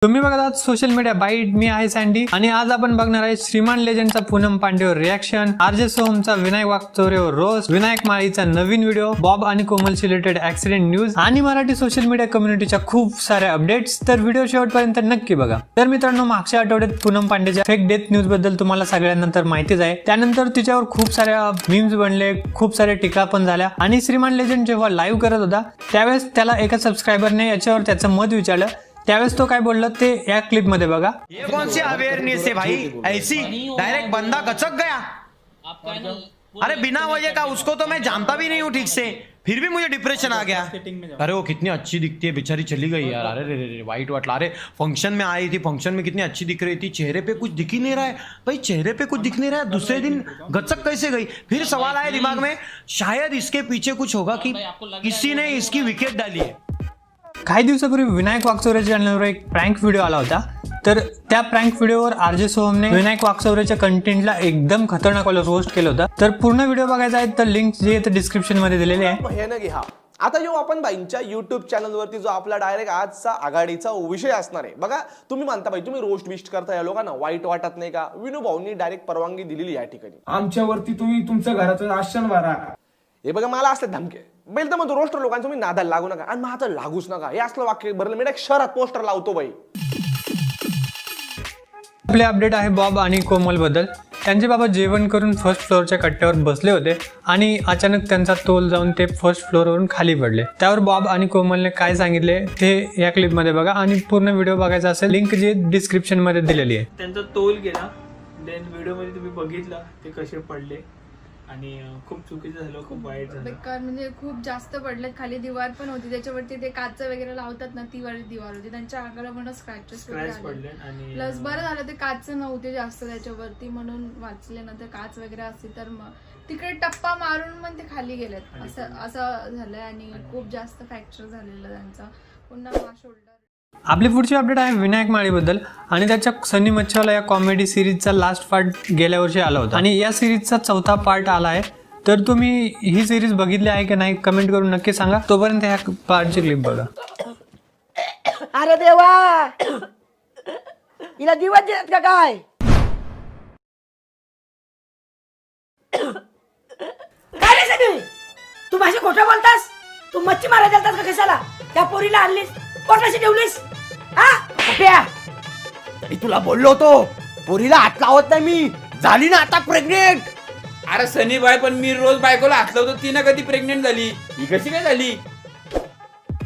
तुम्ही बघत आहात सोशल मीडिया बाईट. मी आहे सँडी आणि आज आपण बघणार आहे श्रीमान लेजंडचा पूनम पांडेवर रिॲक्शन, आरजे सोहमचा विनायक वाकचौरेवर रोस्ट, विनायक माळीचा नवीन व्हिडिओ, बॉब आणि कोमलशी रिलेटेड ऍक्सिडेंट न्यूज आणि मराठी सोशल मीडिया कम्युनिटीच्या खूप साऱ्या अपडेट्स. तर व्हिडिओ शेवटपर्यंत नक्की बघा. तर मित्रांनो, मागच्या आठवड्यात पूनम पांडेच्या फेक डेथ न्यूज बद्दल तुम्हाला सगळ्यांना तर माहितीच आहे. त्यानंतर तिच्यावर खूप साऱ्या मीम्स बनले, खूप साऱ्या टीका पण झाल्या आणि श्रीमान लेजंड जेव्हा लाईव्ह करत होता त्यावेळेस त्याला एका सबस्क्रायबरने याच्यावर त्याचं मत विचारलं. त्यावेळेस तो काय बोलला ते या क्लिप मध्ये बघा. ये कौन सी अवेयरनेस है भाई, ऐसी डायरेक्ट बंदा गचक गया. अरे बिना वजह का उसको तो मैं जानता भी नहीं हूँ ठीक से, फिर भी मुझे डिप्रेशन आ गया. अरे वो कितनी अच्छी दिखती है, बेचारी चली गई यार. अरे रे वाइट वाटला. अरे फंक्शन में आई थी, फंक्शन में कितनी अच्छी दिख रही थी, चेहरे पे कुछ दिख ही नहीं रहा है भाई, चेहरे पे कुछ दिख नहीं रहा है. दूसरे दिन गचक कैसे गई. फिर सवाल आया दिमाग में, शायद इसके पीछे कुछ होगा कि किसी ने इसकी विकेट डाली है. काही दिवसापूर्वी विनायक वाकचौरेच्या चॅनलवर एक प्रँक व्हिडिओ आला होता. तर त्या प्रँक व्हिडिओवर आरजे सोहमने विनायक वाकचौरेच्या कंटेंटला एकदम खतरनाक रोस्ट केलं होतं. तर पूर्ण व्हिडिओ बघायचा आहे तर लिंक जे आहे डिस्क्रिप्शन मध्ये दिलेली आहे. भयानक घ्या. आता जेव्हा आपण बाईंच्या युट्यूब चॅनलवरती जो आपला डायरेक्ट आजचा आघाडीचा विषय असणार आहे बघा. तुम्ही मानता बाई, तुम्ही रोस्ट बिस्ट करता या लोकांना वाईट वाटत नाही का? विनू भाऊंनी डायरेक्ट परवानगी दिलेली या ठिकाणी. आमच्यावरती तुम्ही तुमच्या घराचं आश्रन भरा. हे बघा, मला असले धमके बैल तर म्हणतो रोस्टर लोकांचं तुम्ही नादाला लागू नका आणि माझं लागूच नका, हे असलं वाक्य भरलं. मी एक शहरात पोस्टर लावतो बाई. आपले अपडेट आहे बॉब आणि कोमल बद्दल. त्यांचे बाबा जेवण करून फर्स्ट फ्लोअरच्या कट्ट्यावर बसले होते आणि अचानक त्यांचा तोल जाऊन ते फर्स्ट फ्लोअरवरून खाली पडले. त्यावर बॉब आणि कोमलने काय सांगितले ते या क्लिप मध्ये बघा आणि पूर्ण व्हिडिओ बघायचा असेल लिंक जी डिस्क्रिप्शन मध्ये दिलेली आहे. त्यांचा तोल गेला. देन व्हिडिओ मध्ये तुम्ही बघितलं ते कसे पडले आणि खूप चुकीचं झालं, खूप वाईट झालं. बेकार म्हणजे खूप जास्त पडले. खाली दिवार पण होती, त्याच्यावरती ते काच वगैरे लावतात ना, ती वाली दिवार होती. त्यांच्या आकाला पण स्क्रॅचेस पडले आणि प्लस बरं झालं ते काच नव्हते जास्त त्याच्यावरती म्हणून वाचले ना. तर काच वगैरे असते तर मग तिकडे टप्पा मारून पण ते खाली गेलेत. असं झालंय आणि खूप जास्त फ्रॅक्चर झालेलं त्यांचा. पुन्हा शोल्डर. आपली पुढची अपडेट आहे विनायक माळीबद्दल आणि त्याच्या सनी मच्छवाला या कॉमेडी सिरीजचा लास्ट पार्ट गेल्या वर्षी आला होता आणि या सिरीजचा चौथा पार्ट आला आहे. तर तुम्ही ही सिरीज बघितली आहे की नाही कमेंट करून नक्की सांगा. तोपर्यंत ह्या पार्टची क्लिप बघा. अरे देवा, हिला दिवस देत का काय? काय रे सगळी, तू माझी खोटं बोलतास? तू मच्छी मारायला गेलतास का कशाला? त्या पोरीला आणलीस, पोटाशी ठेवलीस? हा प्या, तरी तुला बोललो होतो पोरीला हात लावत नाही मी. झाली ना आता प्रेग्नेंट. अरे सनी बाय, पण मी रोज बायकोला हात लावतो, ती ना कधी प्रेग्नेंट झाली, ही कशी काय झाली?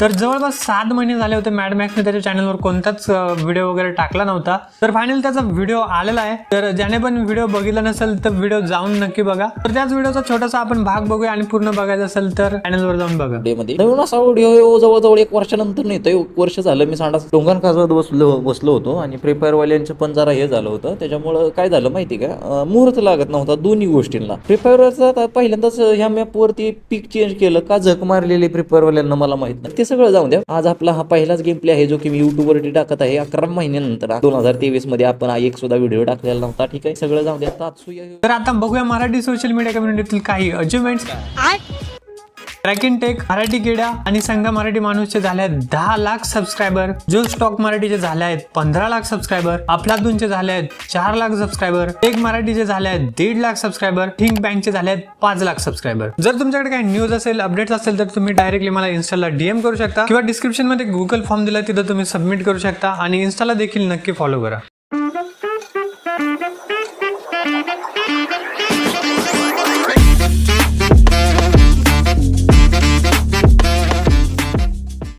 तर जवळपास 7 महिने झाले होते मॅड मॅक्सने त्याच्या चॅनलवर कोणताच व्हिडिओ वगैरे टाकला नव्हता. तर फायनल त्याचा व्हिडिओ आलेला आहे. तर ज्याने पण व्हिडिओ बघितला नसेल तर व्हिडिओ जाऊन नक्की बघा. तर त्याच व्हिडिओचा छोटासा आपण भाग बघूया आणि पूर्ण बघायचं असेल तर चॅनलवर जाऊन बघा. नवीन असा व्हिडिओ जवळजवळ 1 वर्षानंतर नाही, 1 वर्ष झालं मी सांडा डोंगर काजवत बसलो होतो आणि फ्री फायर वाल्यांचं पण जरा हे झालं होतं. त्याच्यामुळे काय झालं माहिती का, मुहूर्त लागत नव्हता दोन्ही गोष्टींना. फ्री फायरचा पहिल्यांदाच ह्या मॅपवरती पीक चेंज केलं का झक मारलेली फ्री फायर वाल्यांना मला माहित नाही. ते सगळं जाऊन द्या. आज आपला हा पहिलाच गेम प्ले आहे जो की मी युट्यूब वरती टाकत आहे. 11 महिन्यानंतर 2023 मध्ये आपण एक सुद्धा व्हिडिओ टाकलेला नव्हता. ठीक आहे, सगळं जाऊन द्या. तर आता बघूया मराठी सोशल मीडिया कम्युनिटीतील काही अचिव्हमेंट्स. ट्रॅकिंग टेक मराठी किड्या आणि संघ मराठी माणूसचे झाले आहेत 10 लाख सबस्क्रायबर. जो स्टॉक मराठीचे झाले आहेत 15 लाख सबस्क्रायबर. अफलातूनचे झाले आहेत 4 लाख सबस्क्रायबर. टेक मराठीचे झाले आहेत 1.5 लाख सबस्क्रायबर. थिंक बँकचे झाले आहेत 5 लाख सबस्क्रायबर. जर तुमच्याकडे काही न्यूज असेल, अपडेट्स असेल तर तुम्ही डायरेक्टली मला इन्स्टाला डीएम करू शकता किंवा डिस्क्रिप्शन मध्ये गुगल फॉर्म दिला, तिथं तुम्ही सबमिट करू शकता आणि इन्स्टाला देखील नक्की फॉलो करा.